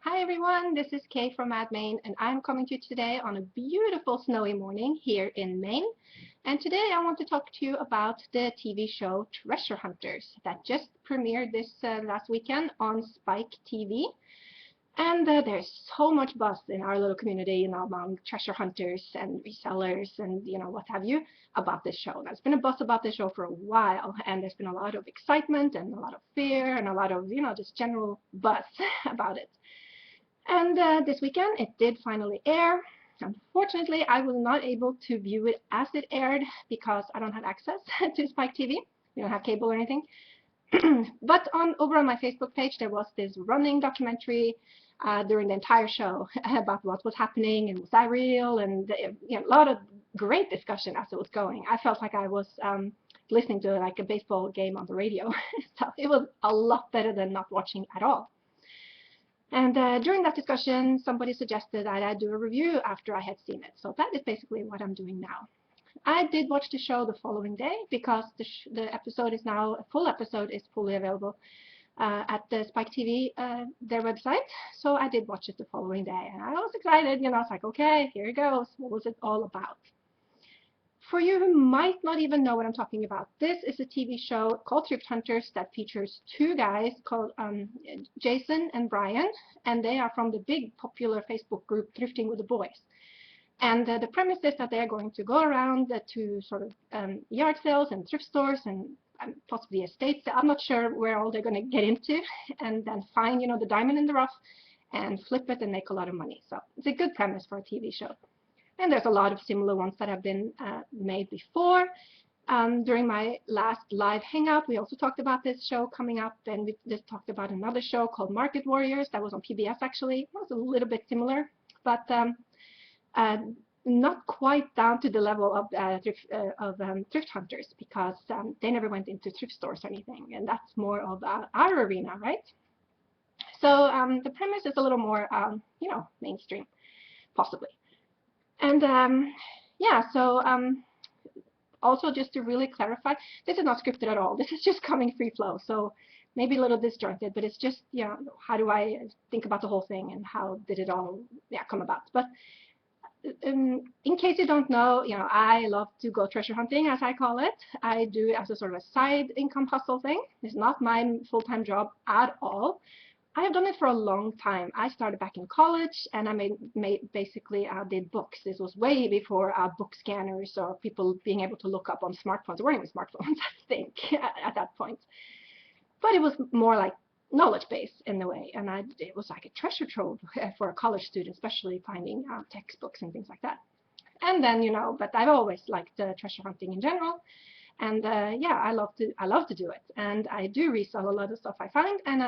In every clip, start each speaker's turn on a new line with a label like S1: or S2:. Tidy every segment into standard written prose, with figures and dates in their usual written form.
S1: Hi everyone, this is Kay from Maine, and I'm coming to you today on a beautiful snowy morning here in Maine. And today I want to talk to you about the TV show Treasure Hunters that just premiered this last weekend on Spike TV. And there's so much buzz in our little community, among treasure hunters and resellers and, what have you, about this show. There's been a buzz about this show for a while, and there's been a lot of excitement and a lot of fear and a lot of, just general buzz about it. And this weekend it did finally air. Unfortunately, I was not able to view it as it aired because I don't have access to Spike TV. We don't have cable or anything. But over on my Facebook page, there was this running documentary during the entire show about what was happening and was that real, and a lot of great discussion as it was going. I felt like I was listening to like a baseball game on the radio. So it was a lot better than not watching at all. And during that discussion, somebody suggested that I do a review after I had seen it. So that is basically what I'm doing now. I did watch the show the following day because the episode is now, a full episode is fully available at the Spike TV, their website. So I did watch it the following day. And I was excited, I was like, okay, here it goes. What was it all about? For you who might not even know what I'm talking about, this is a TV show called Thrift Hunters that features two guys called Jason and Brian, and they are from the big popular Facebook group Thrifting with the Boys. And the premise is that they are going to go around to sort of yard sales and thrift stores and possibly estates. I'm not sure where all they're going to get into, and then find, the diamond in the rough and flip it and make a lot of money. So it's a good premise for a TV show. And there's a lot of similar ones that have been made before. During my last live hangout, we also talked about this show coming up, and we just talked about another show called Market Warriors that was on PBS actually. It was a little bit similar, but not quite down to the level of Thrift Hunters, because they never went into thrift stores or anything, and that's more of our arena, right? So the premise is a little more, mainstream, possibly. And yeah, so also just to really clarify, this is not scripted at all. This is just coming free flow. So maybe a little disjointed, but it's just, how do I think about the whole thing and how did it all come about? But in case you don't know, I love to go treasure hunting, as I call it. I do it as a sort of a side income hustle thing. It's not my full-time job at all. I have done it for a long time. I started back in college, and I basically did books. This was way before book scanners or people being able to look up on smartphones. There weren't even smartphones, I think, at that point. But it was more like knowledge base in a way, and it was like a treasure trove for a college student, especially finding textbooks and things like that. And then, but I've always liked treasure hunting in general. And yeah, I love to do it, and I do resell a lot of stuff I find, and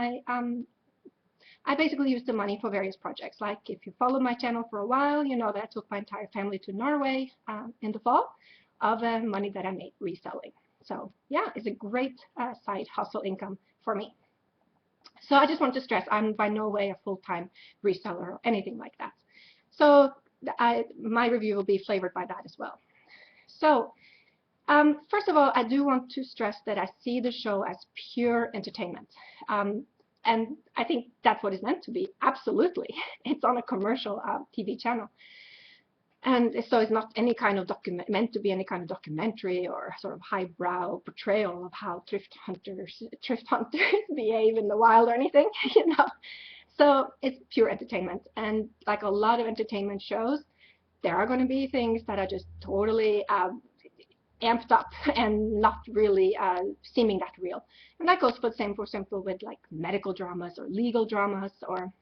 S1: I basically use the money for various projects. Like if you followed my channel for a while, you know that I took my entire family to Norway in the fall of money that I made reselling. So yeah, it's a great side hustle income for me. So I just want to stress, I'm by no way a full-time reseller or anything like that. So my review will be flavored by that as well. So first of all, I do want to stress that I see the show as pure entertainment. And I think that's what it's meant to be. Absolutely. It's on a commercial TV channel. And so it's not any kind of meant to be any kind of documentary or sort of highbrow portrayal of how thrift hunters behave in the wild or anything, So it's pure entertainment. And like a lot of entertainment shows, there are going to be things that are just totally amped up and not really seeming that real. And that goes for the same, for example, with like medical dramas or legal dramas, or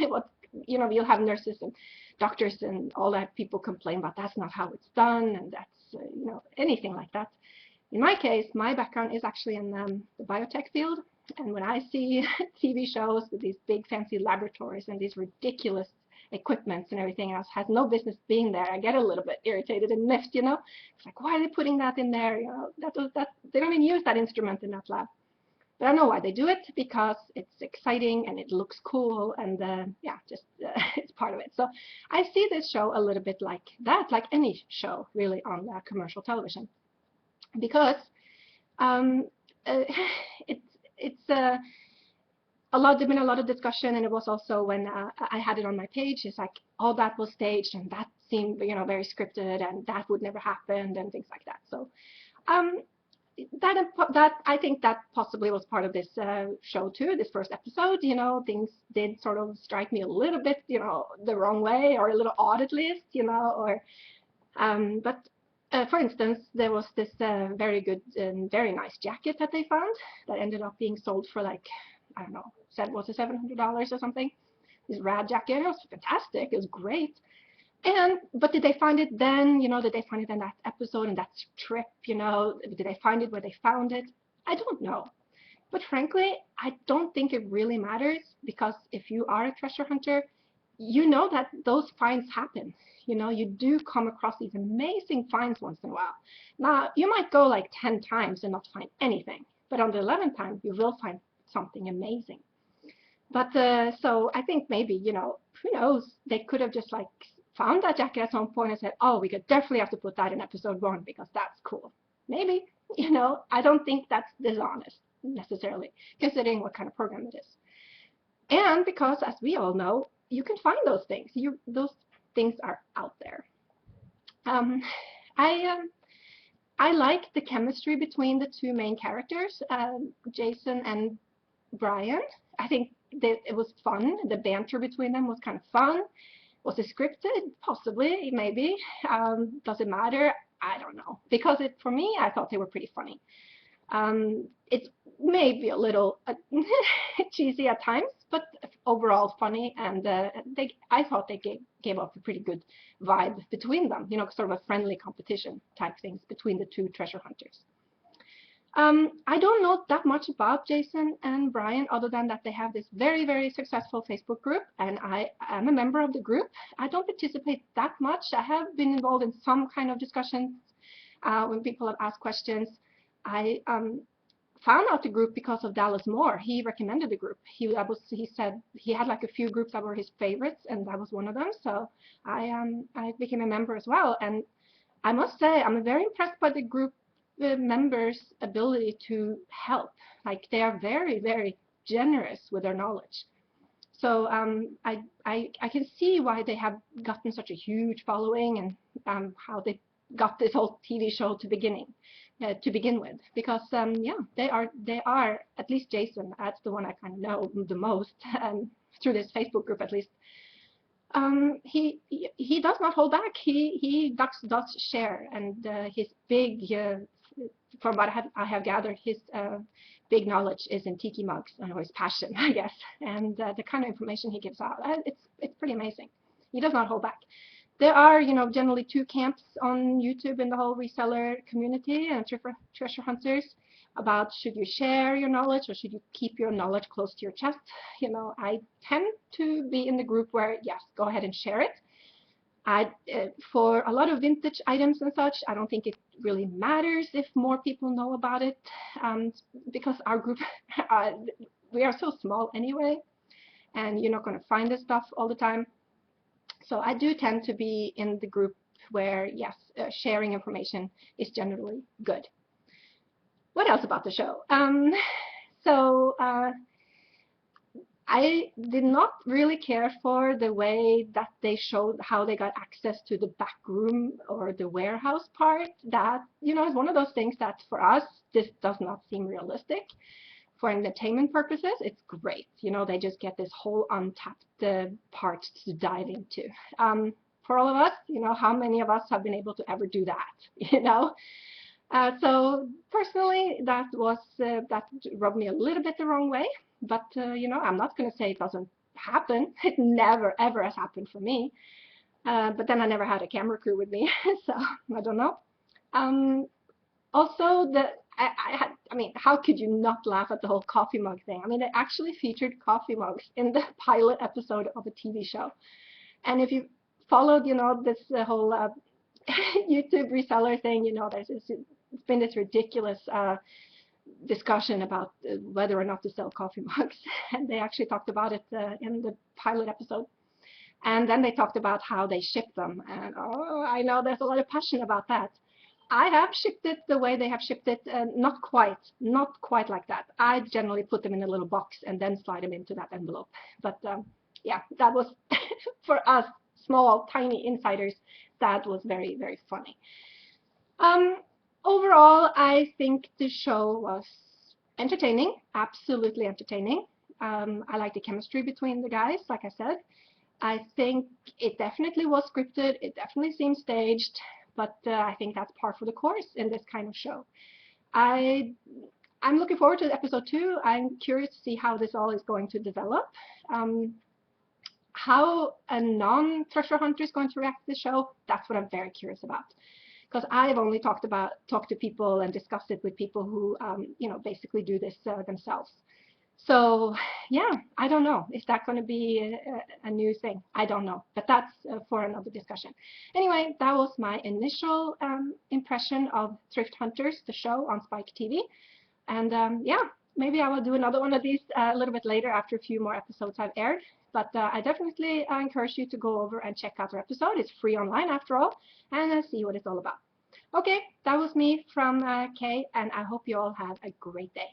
S1: what, you'll have nurses and doctors and all that people complain about that's not how it's done, and that's anything like that. In my case, my background is actually in the biotech field, and when I see TV shows with these big fancy laboratories and these ridiculous equipments and everything else has no business being there, I get a little bit irritated and miffed, It's like, why are they putting that in there? They don't even use that instrument in that lab. But I know why they do it, because it's exciting and it looks cool, and yeah, just it's part of it. So I see this show a little bit like that, like any show really on commercial television, because it's there's been a lot of discussion, and it was also when I had it on my page. It's like, oh, that was staged, and that seemed, very scripted, and that would never happen, and things like that. So um, that I think that possibly was part of this show too. This first episode, things did sort of strike me a little bit, the wrong way, or a little odd at least, or but. For instance, there was this very good and very nice jacket that they found that ended up being sold for like, I don't know, was it $700 or something? This rad jacket, it was fantastic, it was great. But did they find it then? Did they find it in that episode, in that trip? Did they find it where they found it? I don't know. But frankly, I don't think it really matters, because if you are a treasure hunter, you know that those finds happen. You do come across these amazing finds once in a while. Now, you might go like 10 times and not find anything, but on the 11th time, you will find something amazing. But so I think maybe, who knows, they could have just like found that jacket at some point and said, oh, we could definitely have to put that in episode 1 because that's cool. Maybe, I don't think that's dishonest necessarily, considering what kind of program it is. And because, as we all know, you can find those things. Those things are out there. I like the chemistry between the two main characters, Jason and Brian. I think that it was fun. The banter between them was kind of fun. Was it scripted? Possibly, maybe. Does it matter? I don't know. Because for me, I thought they were pretty funny. It's maybe a little cheesy at times, but overall funny, and I thought they gave off a pretty good vibe between them, sort of a friendly competition type things between the two treasure hunters. I don't know that much about Jason and Brian, other than that they have this very, very successful Facebook group, and I am a member of the group. I don't participate that much. I have been involved in some kind of discussions when people have asked questions. I found out the group because of Dallas Moore. He recommended the group. He said he had like a few groups that were his favorites, and that was one of them. So I became a member as well, and I must say I'm very impressed by the group members' ability to help. Like, they are very, very generous with their knowledge. So I can see why they have gotten such a huge following, and how they got this whole TV show to begin with, because yeah, they are, at least Jason, that's the one I kind of know the most, through this Facebook group at least. He does not hold back. He does share, and his big, from what I have gathered, his big knowledge is in tiki mugs, or his passion, I guess, and the kind of information he gives out, it's pretty amazing. He does not hold back. There are, generally 2 camps on YouTube in the whole reseller community and treasure hunters about, should you share your knowledge or should you keep your knowledge close to your chest? I tend to be in the group where, yes, go ahead and share it. For a lot of vintage items and such, I don't think it really matters if more people know about it, because our group, we are so small anyway, and you're not going to find this stuff all the time. So I do tend to be in the group where, yes, sharing information is generally good. What else about the show? I did not really care for the way that they showed how they got access to the back room or the warehouse part. That, is one of those things that for us, this does not seem realistic. For entertainment purposes, it's great. They just get this whole untapped part to dive into. For all of us, how many of us have been able to ever do that? So personally, that rubbed me a little bit the wrong way. But I'm not going to say it doesn't happen. It never ever has happened for me. But then I never had a camera crew with me, so I don't know. Also, I mean, how could you not laugh at the whole coffee mug thing? I mean, they actually featured coffee mugs in the pilot episode of a TV show. And if you followed, this whole YouTube reseller thing, it's been this ridiculous discussion about whether or not to sell coffee mugs. And they actually talked about it in the pilot episode. And then they talked about how they ship them. And oh, I know there's a lot of passion about that. I have shipped it the way they have shipped it, not quite like that. I generally put them in a little box and then slide them into that envelope. But yeah, that was for us small, tiny insiders. That was very, very funny. Um, Overall, I think the show was entertaining, absolutely entertaining. I like the chemistry between the guys, like I said. I think it definitely was scripted. It definitely seemed staged, but I think that's par for the course in this kind of show. I I'm looking forward to episode 2. I'm curious to see how this all is going to develop. Um, how a non-treasure hunter is going to react to the show, that's what I'm very curious about. Because I've only talked to people and discussed it with people who, basically do this themselves. So yeah, I don't know. Is that going to be a new thing? I don't know, but that's for another discussion. Anyway, that was my initial impression of Thrift Hunters, the show on Spike TV. And yeah, maybe I will do another one of these a little bit later after a few more episodes have aired. But I definitely encourage you to go over and check out our episode. It's free online after all, and see what it's all about. Okay, that was me from Kay, and I hope you all have a great day.